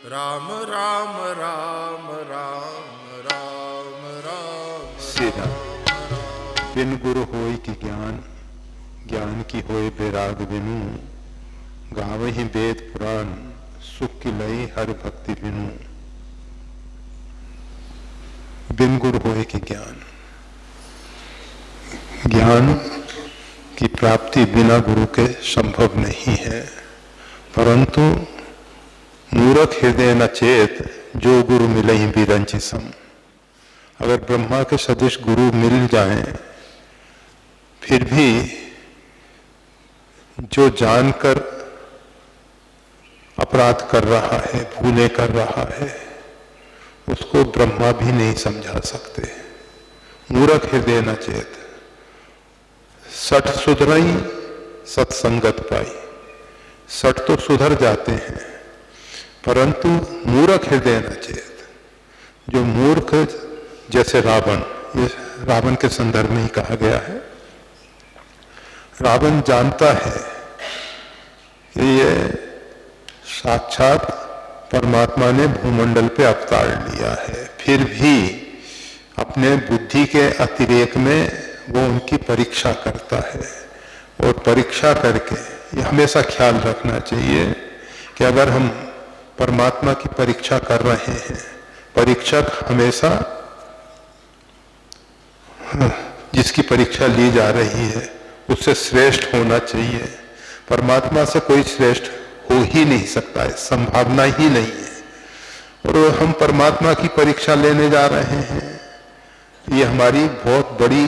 राम राम राम राम राम राम सीधा बिन गुरु होय कि ज्ञान, ज्ञान की होय बैराग बिनु, गावहि वेद पुराण, सुख की लई हर भक्ति बिनु। बिन गुरु होय कि ज्ञान, ज्ञान की प्राप्ति बिना गुरु के संभव नहीं है, परंतु मूरख हृदय न चेत, जो गुरु मिलहि बिरंचि सम। अगर ब्रह्मा के सदृश गुरु मिल जाएं, फिर भी जो जानकर अपराध कर रहा है, भूले कर रहा है, उसको ब्रह्मा भी नहीं समझा सकते। मूरख हृदय न चेत, सठ सुधरई सत्संगत पाई। सठ तो सुधर जाते हैं, परंतु मूर्ख हृदय न चेत। जो मूर्ख, जैसे रावण, ये रावण के संदर्भ में ही कहा गया है। रावण जानता है कि ये साक्षात परमात्मा ने भूमंडल पे अवतार लिया है, फिर भी अपने बुद्धि के अतिरेक में वो उनकी परीक्षा करता है। और परीक्षा करके ये हमेशा ख्याल रखना चाहिए कि अगर हम परमात्मा की परीक्षा कर रहे हैं, परीक्षक हमेशा जिसकी परीक्षा ली जा रही है उससे श्रेष्ठ होना चाहिए। परमात्मा से कोई श्रेष्ठ हो ही नहीं सकता है, संभावना ही नहीं है। और हम परमात्मा की परीक्षा लेने जा रहे हैं, ये हमारी बहुत बड़ी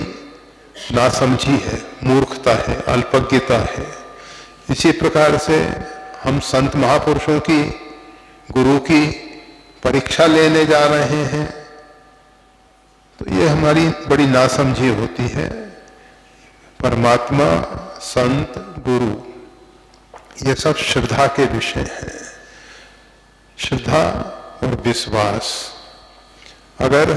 नासमझी है, मूर्खता है, अल्पज्ञता है। इसी प्रकार से हम संत महापुरुषों की, गुरु की परीक्षा लेने जा रहे हैं, तो ये हमारी बड़ी नासमझी होती है। परमात्मा, संत, गुरु, ये सब श्रद्धा के विषय हैं। श्रद्धा और विश्वास, अगर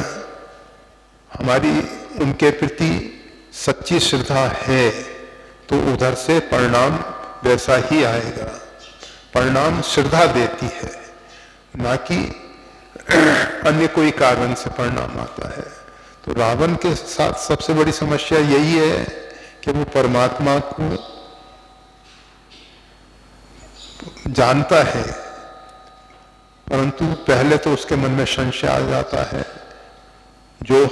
हमारी उनके प्रति सच्ची श्रद्धा है तो उधर से परिणाम वैसा ही आएगा। परिणाम श्रद्धा देती है, ना कि अन्य कोई कारण से परिणाम आता है। तो रावण के साथ सबसे बड़ी समस्या यही है कि वो परमात्मा को जानता है, परंतु पहले तो उसके मन में संशय आ जाता है। जो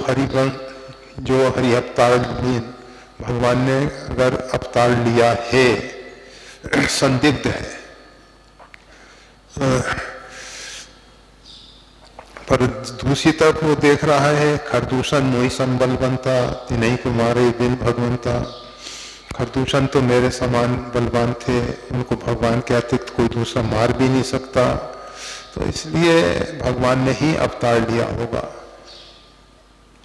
हरि अवतार भगवान ने अगर अवतार लिया है, संदिग्ध है। पर दूसरी तरफ वो देख रहा है, खरदूषण मोहि संबल बनता, तिन्हीं को मारे बिन भगवंता। खरदूषण तो मेरे समान बलवान थे, उनको भगवान के अतिरिक्त कोई दूसरा मार भी नहीं सकता, तो इसलिए भगवान ने ही अवतार लिया होगा।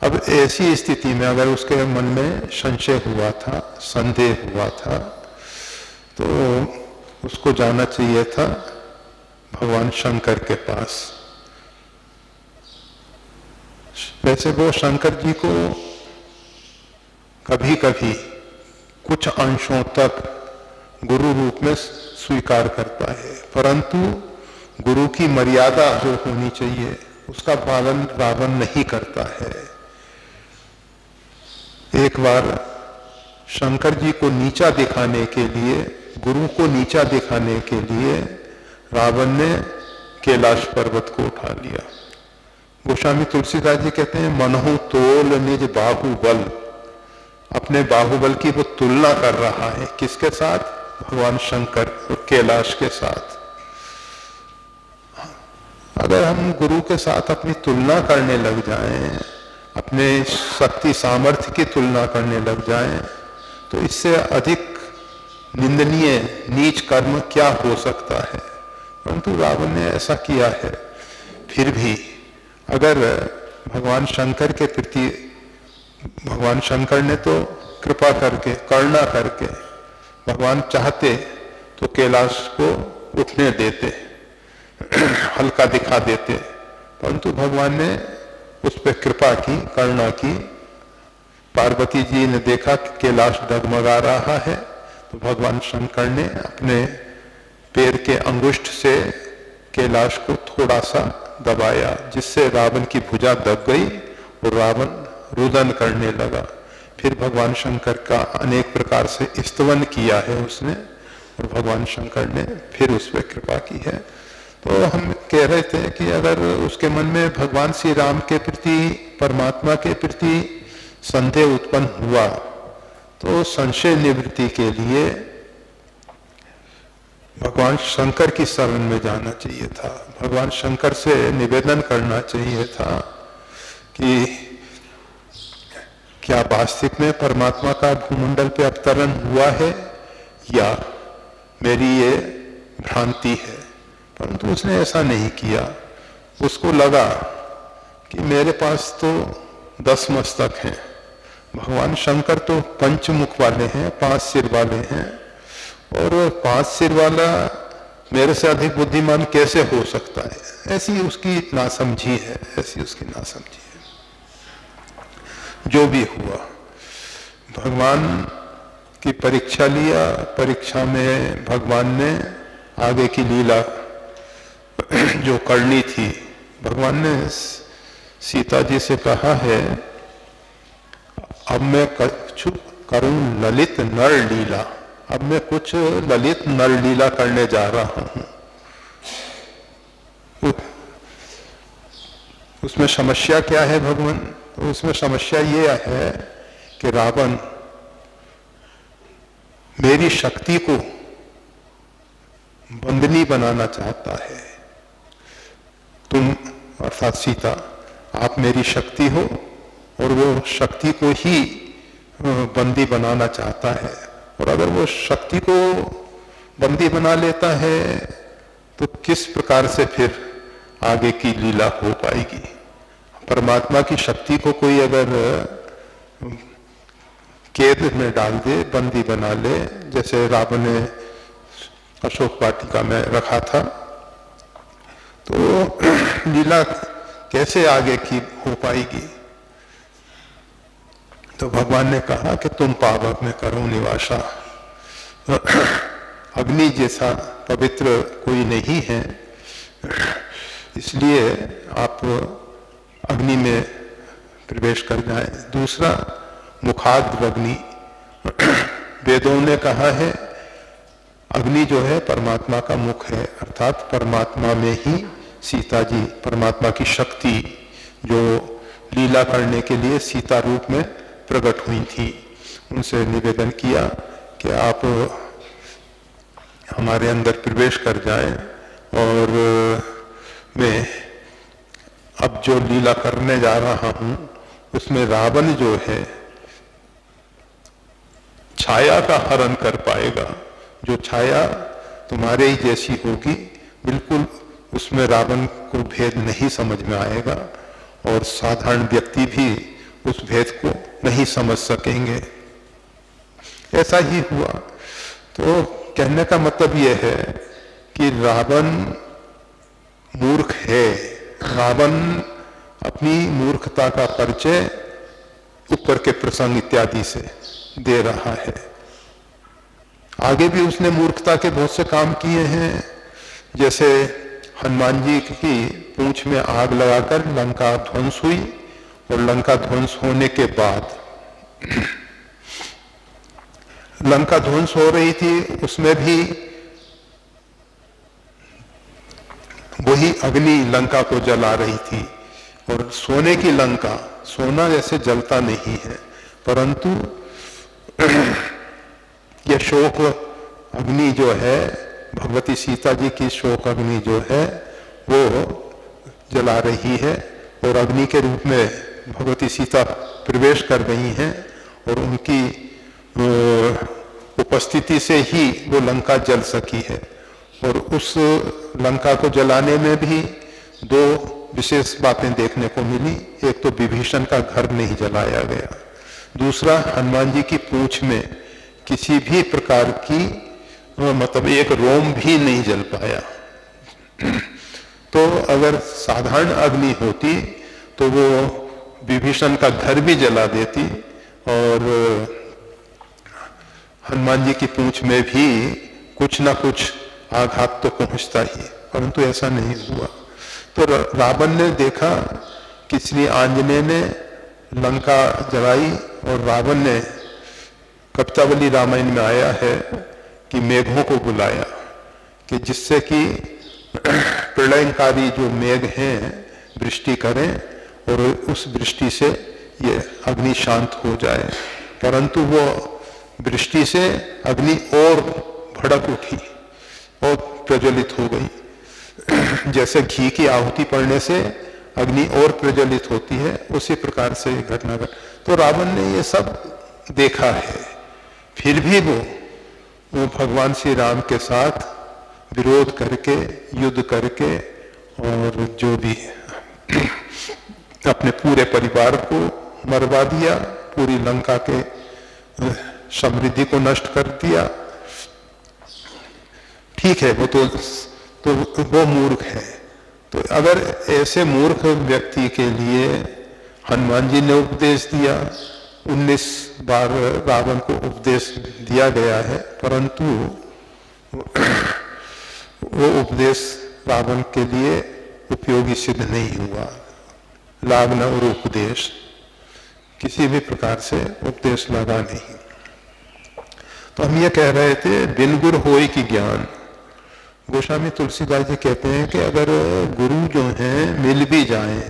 अब ऐसी स्थिति में अगर उसके मन में संशय हुआ था, संदेह हुआ था, तो उसको जाना चाहिए था भगवान शंकर के पास। वैसे वो शंकर जी को कभी कभी कुछ अंशों तक गुरु रूप में स्वीकार करता है, परंतु गुरु की मर्यादा जो होनी चाहिए उसका पालन रावण नहीं करता है। एक बार शंकर जी को नीचा दिखाने के लिए, गुरु को नीचा दिखाने के लिए रावण ने कैलाश पर्वत को उठा लिया। गोस्वामी तुलसीदास जी कहते हैं, मनहु तोल निज बाहुबल। अपने बाहुबल की वो तुलना कर रहा है, किसके साथ? भगवान शंकर और कैलाश के साथ। अगर हम गुरु के साथ अपनी तुलना करने लग जाएं, अपने शक्ति सामर्थ्य की तुलना करने लग जाएं, तो इससे अधिक निंदनीय नीच कर्म क्या हो सकता है। परंतु रावण ने ऐसा किया है। फिर भी अगर भगवान शंकर के प्रति, भगवान शंकर ने तो कृपा करके, करुणा करके, भगवान चाहते तो कैलाश को उठने देते, हल्का दिखा देते, परंतु भगवान ने उस पर कृपा की, करुणा की। पार्वती जी ने देखा कि कैलाश डगमगा रहा है, तो भगवान शंकर ने अपने पैर के अंगुष्ठ से कैलाश को थोड़ा सा दबाया, जिससे रावण की भुजा दब गई और रावण रुदन करने लगा। फिर भगवान शंकर का अनेक प्रकार से स्तवन किया है उसने, और भगवान शंकर ने फिर उस पर कृपा की है। तो हम कह रहे थे कि अगर उसके मन में भगवान श्री राम के प्रति, परमात्मा के प्रति संदेह उत्पन्न हुआ, तो संशय निवृत्ति के लिए भगवान शंकर की शरण में जाना चाहिए था। भगवान शंकर से निवेदन करना चाहिए था कि क्या वास्तविक में परमात्मा का भूमंडल पे अवतरण हुआ है या मेरी ये भ्रांति है। परंतु उसने ऐसा नहीं किया। उसको लगा कि मेरे पास तो 10 मस्तक हैं, भगवान शंकर तो पंचमुख वाले हैं, 5 सिर वाले हैं, और 5 सिर वाला मेरे से अधिक बुद्धिमान कैसे हो सकता है। ऐसी उसकी नासमझी है, ऐसी उसकी नासमझी है। जो भी हुआ, भगवान की परीक्षा लिया। परीक्षा में भगवान ने आगे की लीला जो करनी थी, भगवान ने सीता जी से कहा है, अब मैं कुछ करूं ललित नर लीला, अब मैं कुछ ललित नर लीला करने जा रहा हूं। उसमें समस्या क्या है भगवान? तो उसमें समस्या ये है कि रावण मेरी शक्ति को बंदनी बनाना चाहता है। तुम अर्थात सीता, आप मेरी शक्ति हो और वो शक्ति को ही बंदी बनाना चाहता है। और अगर वो शक्ति को बंदी बना लेता है तो किस प्रकार से फिर आगे की लीला हो पाएगी। परमात्मा की शक्ति को कोई अगर कैद में डाल दे, बंदी बना ले, जैसे रावण ने अशोक वाटिका में रखा था, तो लीला कैसे आगे की हो पाएगी। तो भगवान ने कहा कि तुम पावक में करो निवासा। अग्नि जैसा पवित्र कोई नहीं है, इसलिए आप अग्नि में प्रवेश कर जाएं। दूसरा, मुखाग्र अग्नि, वेदों ने कहा है अग्नि जो है परमात्मा का मुख है, अर्थात परमात्मा में ही सीता जी, परमात्मा की शक्ति जो लीला करने के लिए सीता रूप में प्रकट हुई थी, उनसे निवेदन किया कि आप हमारे अंदर प्रवेश कर जाएं और मैं अब जो लीला करने जा रहा हूं उसमें रावण जो है छाया का हरण कर पाएगा। जो छाया तुम्हारे ही जैसी होगी, बिल्कुल उसमें रावण को भेद नहीं समझ में आएगा और साधारण व्यक्ति भी उस भेद को नहीं समझ सकेंगे। ऐसा ही हुआ। तो कहने का मतलब यह है कि रावण मूर्ख है। रावण अपनी मूर्खता का परिचय ऊपर के प्रसंग इत्यादि से दे रहा है। आगे भी उसने मूर्खता के बहुत से काम किए हैं, जैसे हनुमान जी की पूंछ में आग लगाकर लंका ध्वंस हुई, और लंका ध्वंस होने के बाद लंका ध्वंस हो रही थी, उसमें भी वही अग्नि लंका को जला रही थी। और सोने की लंका, सोना जैसे जलता नहीं है, परंतु यह शोक अग्नि जो है, भगवती सीता जी की शोक अग्नि जो है वो जला रही है, और अग्नि के रूप में भगवती सीता प्रवेश कर गई हैं, और उनकी उपस्थिति से ही वो लंका जल सकी है। और उस लंका को जलाने में भी 2 विशेष बातें देखने को मिली। एक तो विभीषण का घर नहीं जलाया गया, दूसरा हनुमान जी की पूंछ में किसी भी प्रकार की मतलब एक रोम भी नहीं जल पाया। तो अगर साधारण अग्नि होती तो वो विभीषण का घर भी जला देती, और हनुमान जी की पूंछ में भी कुछ ना कुछ आघात तो पहुंचता ही। परंतु ऐसा नहीं हुआ। तो रावण ने देखा कि श्री आंजनेय ने लंका जलाई और रावण ने, कवितावली रामायण में आया है कि मेघों को बुलाया कि जिससे कि प्रलयकारी जो मेघ हैं वृष्टि करें और उस वृष्टि से ये अग्नि शांत हो जाए। परंतु वो वृष्टि से अग्नि और भड़क उठी और प्रज्वलित हो गई। जैसे घी की आहुति पड़ने से अग्नि और प्रज्वलित होती है, उसी प्रकार से घटना घट। तो रावण ने ये सब देखा है, फिर भी वो भगवान श्री राम के साथ विरोध करके, युद्ध करके, और जो भी अपने पूरे परिवार को मरवा दिया, पूरी लंका के समृद्धि को नष्ट कर दिया। ठीक है, तो वो मूर्ख है। तो अगर ऐसे मूर्ख व्यक्ति के लिए हनुमान जी ने उपदेश दिया, 19 बार रावण को उपदेश दिया गया है, परंतु वो उपदेश रावण के लिए उपयोगी सिद्ध नहीं हुआ। लाग और उपदेश किसी भी प्रकार से उपदेश लगा नहीं। तो हम ये कह रहे थे बिन गुर होय की ज्ञान। गोस्वामी तुलसीदास जी कहते हैं कि अगर गुरु जो हैं मिल भी जाएं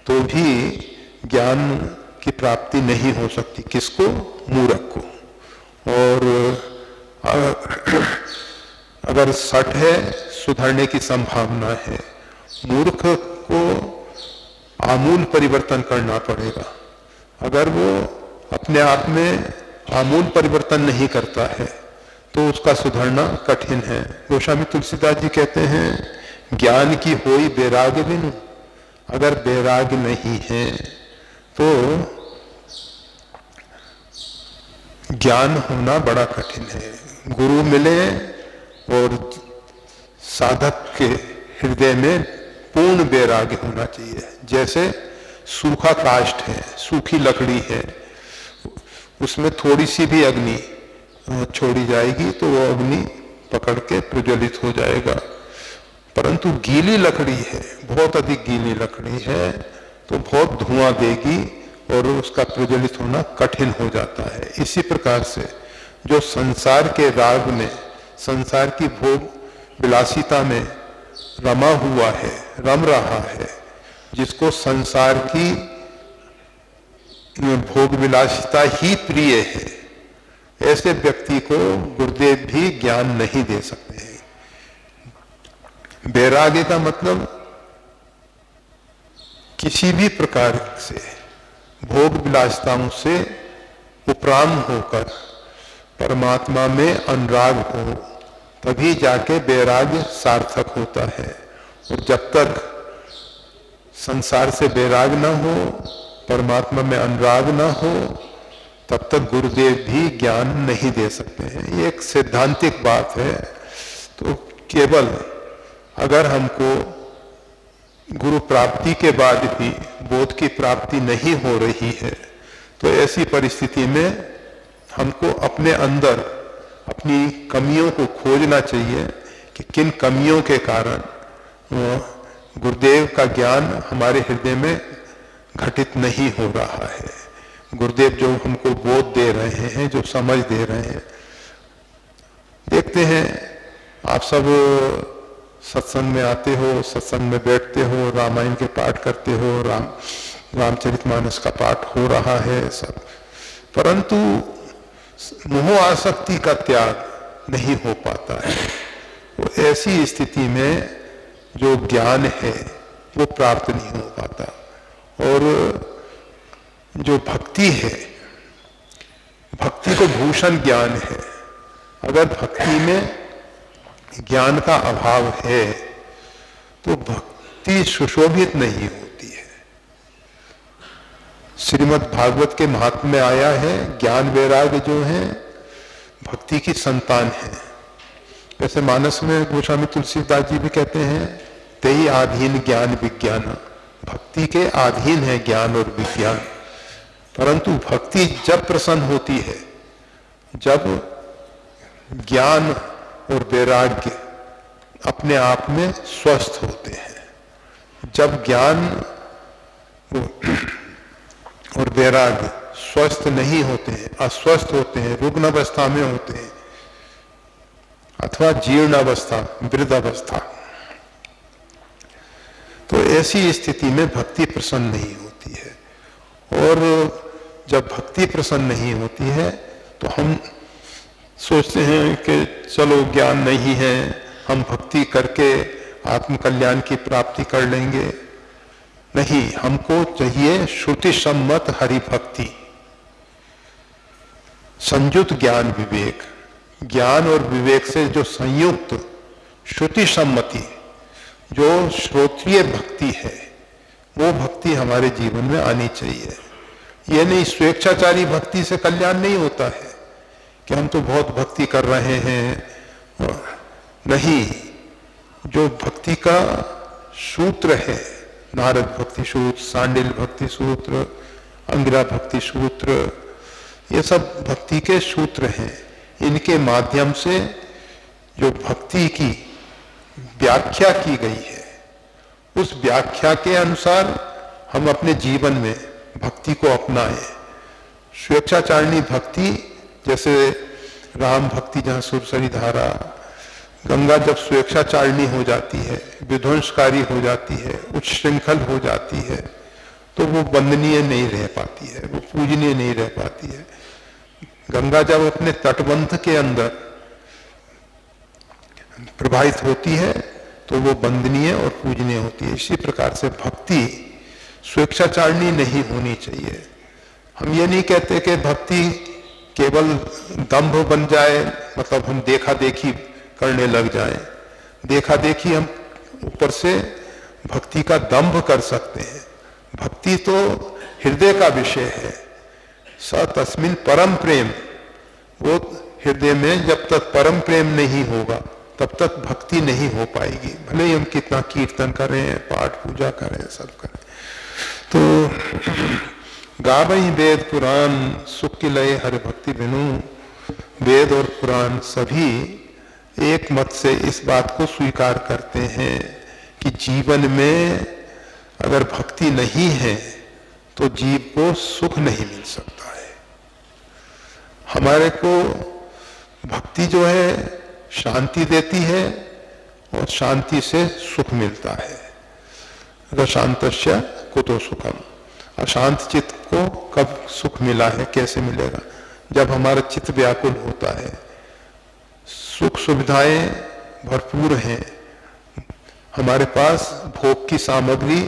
तो भी ज्ञान की प्राप्ति नहीं हो सकती। किसको? मूर्ख को। और अगर सठ है, सुधरने की संभावना है। मूर्ख को आमूल परिवर्तन करना पड़ेगा। अगर वो अपने आप में आमूल परिवर्तन नहीं करता है तो उसका सुधरना कठिन है। गोस्वामी तुलसीदास जी कहते हैं ज्ञान की होई बैराग्य बिनु। अगर बैराग्य नहीं है तो ज्ञान होना बड़ा कठिन है। गुरु मिले और साधक के हृदय में पूर्ण बैराग्य होना चाहिए। जैसे सूखा काष्ठ है, सूखी लकड़ी है, उसमें थोड़ी सी भी अग्नि छोड़ी जाएगी तो वो अग्नि पकड़ के प्रज्वलित हो जाएगा। परंतु गीली लकड़ी है, बहुत अधिक गीली लकड़ी है, तो बहुत धुआं देगी और उसका प्रज्वलित होना कठिन हो जाता है। इसी प्रकार से जो संसार के राग में, संसार की भोग विलासिता में रमा हुआ है, रम रहा है, जिसको संसार की भोग विलासिता ही प्रिय है, ऐसे व्यक्ति को गुरुदेव भी ज्ञान नहीं दे सकते हैं। बैराग्य का मतलब किसी भी प्रकार से भोग विलासिताओं से उपराम होकर परमात्मा में अनुराग हो, तभी जाके बैराग्य सार्थक होता है। और जब तक संसार से बैराग न हो, परमात्मा में अनुराग न हो, तब तक गुरुदेव भी ज्ञान नहीं दे सकते हैं। ये एक सैद्धांतिक बात है। तो केवल अगर हमको गुरु प्राप्ति के बाद भी बोध की प्राप्ति नहीं हो रही है तो ऐसी परिस्थिति में हमको अपने अंदर अपनी कमियों को खोजना चाहिए कि किन कमियों के कारण गुरुदेव का ज्ञान हमारे हृदय में घटित नहीं हो रहा है। गुरुदेव जो हमको बोध दे रहे हैं, जो समझ दे रहे हैं। देखते हैं आप सब सत्संग में आते हो, सत्संग में बैठते हो, रामायण के पाठ करते हो, रामचरितमानस का पाठ हो रहा है सब, परंतु मोह आसक्ति का त्याग नहीं हो पाता है। तो ऐसी स्थिति में जो ज्ञान है वो प्राप्त नहीं हो पाता। और जो भक्ति है, भक्ति को भूषण ज्ञान है। अगर भक्ति में ज्ञान का अभाव है तो भक्ति सुशोभित नहीं होती है। श्रीमद् भागवत के महात्म्य में आया है ज्ञान वैराग्य जो है भक्ति की संतान है। वैसे मानस में गोस्वामी तुलसीदास जी भी कहते हैं तेहि आधीन ज्ञान विज्ञान। भक्ति के अधीन है ज्ञान और विज्ञान। परंतु भक्ति जब प्रसन्न होती है, जब ज्ञान और वैराग्य अपने आप में स्वस्थ होते हैं। जब ज्ञान और वैराग्य स्वस्थ नहीं होते हैं, अस्वस्थ होते हैं, रुग्ण अवस्था में होते हैं अथवा जीर्ण अवस्था, वृद्ध अवस्था, तो ऐसी स्थिति में भक्ति प्रसन्न नहीं होती है। और जब भक्ति प्रसन्न नहीं होती है तो हम सोचते हैं कि चलो ज्ञान नहीं है, हम भक्ति करके आत्म कल्याण की प्राप्ति कर लेंगे। नहीं, हमको चाहिए श्रुति सम्मत हरि भक्ति, संयुक्त ज्ञान विवेक। ज्ञान और विवेक से जो संयुक्त श्रुति सम्मति, जो श्रोत्रीय भक्ति है, वो भक्ति हमारे जीवन में आनी चाहिए। ये नहीं, स्वेच्छाचारी भक्ति से कल्याण नहीं होता है कि हम तो बहुत भक्ति कर रहे हैं। नहीं, जो भक्ति का सूत्र है, नारद भक्ति सूत्र, सांडिल भक्ति सूत्र, अंगिरा भक्ति सूत्र, ये सब भक्ति के सूत्र हैं। इनके माध्यम से जो भक्ति की व्याख्या की गई है, उस व्याख्या के अनुसार हम अपने जीवन में भक्ति को अपनाएं। स्वेच्छाचारिणी भक्ति, जैसे राम भक्ति जहाँ सुरसरी धारा, गंगा जब स्वेच्छाचारिणी हो जाती है, विध्वंसकारी हो जाती है, उच्च श्रृंखल हो जाती है, तो वो वंदनीय नहीं रह पाती है, वो पूजनीय नहीं रह पाती है। गंगा जब अपने तटबंध के अंदर प्रवाहित होती है तो वो वंदनीय और पूजनीय होती है। इसी प्रकार से भक्ति स्वेच्छाचारिणी नहीं होनी चाहिए। हम ये नहीं कहते कि भक्ति केवल दंभ बन जाए, मतलब हम देखा देखी करने लग जाएं। देखा देखी हम ऊपर से भक्ति का दंभ कर सकते हैं। भक्ति तो हृदय का विषय है। स तस्मिन परम प्रेम, वो हृदय में जब तक परम प्रेम नहीं होगा तब तक भक्ति नहीं हो पाएगी। भले ही हम कितना कीर्तन करें, पाठ पूजा करें, सब करें। तो गावई वेद पुराण सुख की लय हरि भक्ति बिनु, वेद और पुराण सभी एक मत से इस बात को स्वीकार करते हैं कि जीवन में अगर भक्ति नहीं है तो जीव को सुख नहीं मिल सकता है। हमारे को भक्ति जो है शांति देती है और शांति से सुख मिलता है। अगर शांतस्य कुतो सुखम, अशांत चित्त को कब सुख मिला है, कैसे मिलेगा? जब हमारा चित्त व्याकुल होता है, सुख सुविधाएं भरपूर हैं, हमारे पास भोग की सामग्री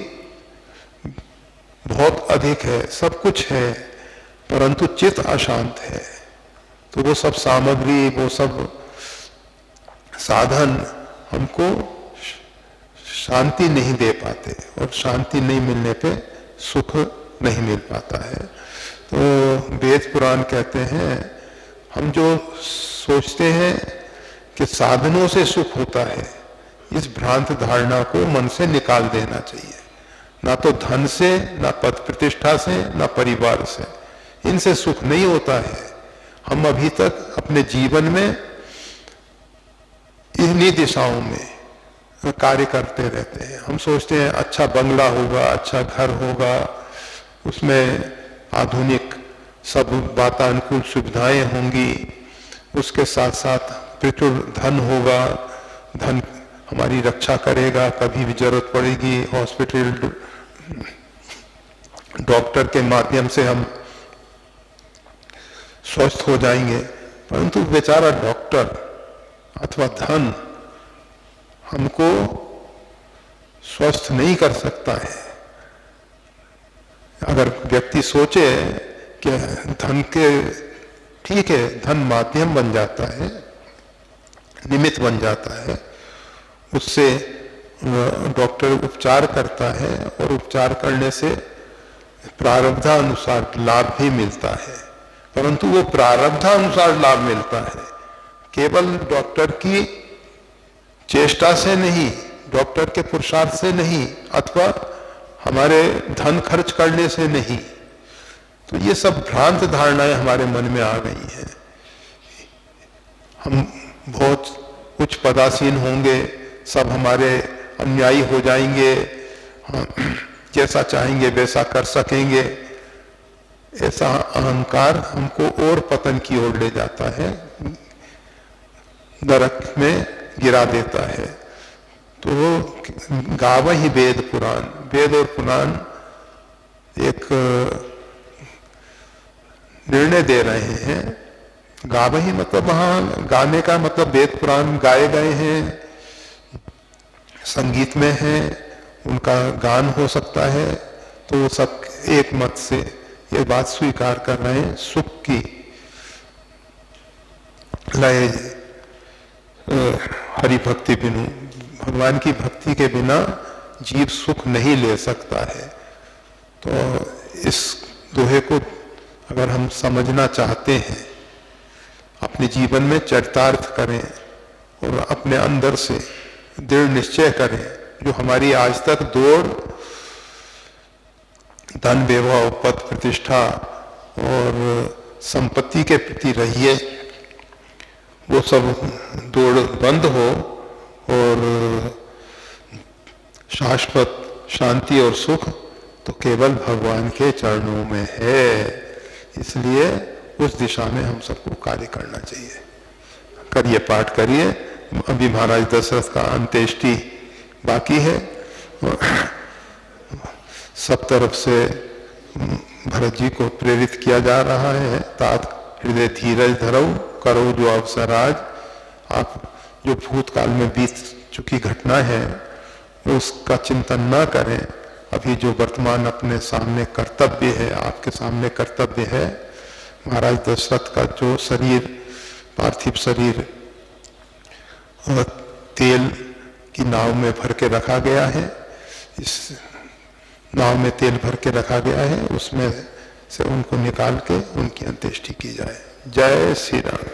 बहुत अधिक है, सब कुछ है, परंतु चित्त अशांत है, तो वो सब सामग्री, वो सब साधन हमको शांति नहीं दे पाते, और शांति नहीं मिलने पे सुख नहीं मिल पाता है। तो वेद पुराण कहते हैं, हम जो सोचते हैं कि साधनों से सुख होता है, इस भ्रांत धारणा को मन से निकाल देना चाहिए। ना तो धन से, ना पद प्रतिष्ठा से, ना परिवार से, इनसे सुख नहीं होता है। हम अभी तक अपने जीवन में इन्हीं दिशाओं में कार्य करते रहते हैं। हम सोचते हैं अच्छा बंगला होगा, अच्छा घर होगा, उसमें आधुनिक सब वातानुकूल सुविधाएं होंगी, उसके साथ साथ प्रचुर धन होगा, धन हमारी रक्षा करेगा, कभी भी जरूरत पड़ेगी हॉस्पिटल डॉक्टर के माध्यम से हम स्वस्थ हो जाएंगे। परंतु बेचारा डॉक्टर अथवा धन हमको स्वस्थ नहीं कर सकता है। अगर व्यक्ति सोचे कि धन के, ठीक है, धन माध्यम बन जाता है, निमित्त बन जाता है, उससे डॉक्टर उपचार करता है और उपचार करने से प्रारब्धानुसार लाभ भी मिलता है, परंतु वो प्रारब्धानुसार लाभ मिलता है, केवल डॉक्टर की चेष्टा से नहीं, डॉक्टर के पुरुषार्थ से नहीं, अथवा हमारे धन खर्च करने से नहीं। तो ये सब भ्रांत धारणाएं हमारे मन में आ गई हैं। हम बहुत उच्च पदासीन होंगे, सब हमारे अनुयायी हो जाएंगे, हम जैसा चाहेंगे वैसा कर सकेंगे, ऐसा अहंकार हमको और पतन की ओर ले जाता है, नरक में गिरा देता है। तो गावहि वेद पुराण, वेद और पुराण एक निर्णय दे रहे हैं। गावहि मतलब वहां गाने का मतलब वेद पुराण गाए गए हैं, संगीत में है, उनका गान हो सकता है, तो वो सब एक मत से ये बात स्वीकार कर रहे हैं। सुख की लय हरि भक्ति बिनु, भगवान की भक्ति के बिना जीव सुख नहीं ले सकता है। तो इस दोहे को अगर हम समझना चाहते हैं, अपने जीवन में चरितार्थ करें और अपने अंदर से दृढ़ निश्चय करें, जो हमारी आज तक दौड़ धन वैभव पद प्रतिष्ठा और संपत्ति के प्रति रही है, वो सब दौड़ बंद हो और शाश्वत शांति और सुख तो केवल भगवान के चरणों में है। इसलिए उस दिशा में हम सबको कार्य करना चाहिए। करिए, पाठ करिए। अभी महाराज दशरथ का अंत्येष्टि बाकी है, सब तरफ से भरत जी को प्रेरित किया जा रहा है। तात हृदय धीरज धरो, करो जो अवसराज। आप जो भूतकाल में बीत चुकी घटना है उसका चिंतन ना करें, अभी जो वर्तमान अपने सामने कर्तव्य है, आपके सामने कर्तव्य है। महाराज दशरथ का जो शरीर, पार्थिव शरीर तेल की नाव में भर के रखा गया है, इस नाव में तेल भर के रखा गया है, उसमें से उनको निकाल के उनकी अंत्येष्टि की जाए। जय श्री राम।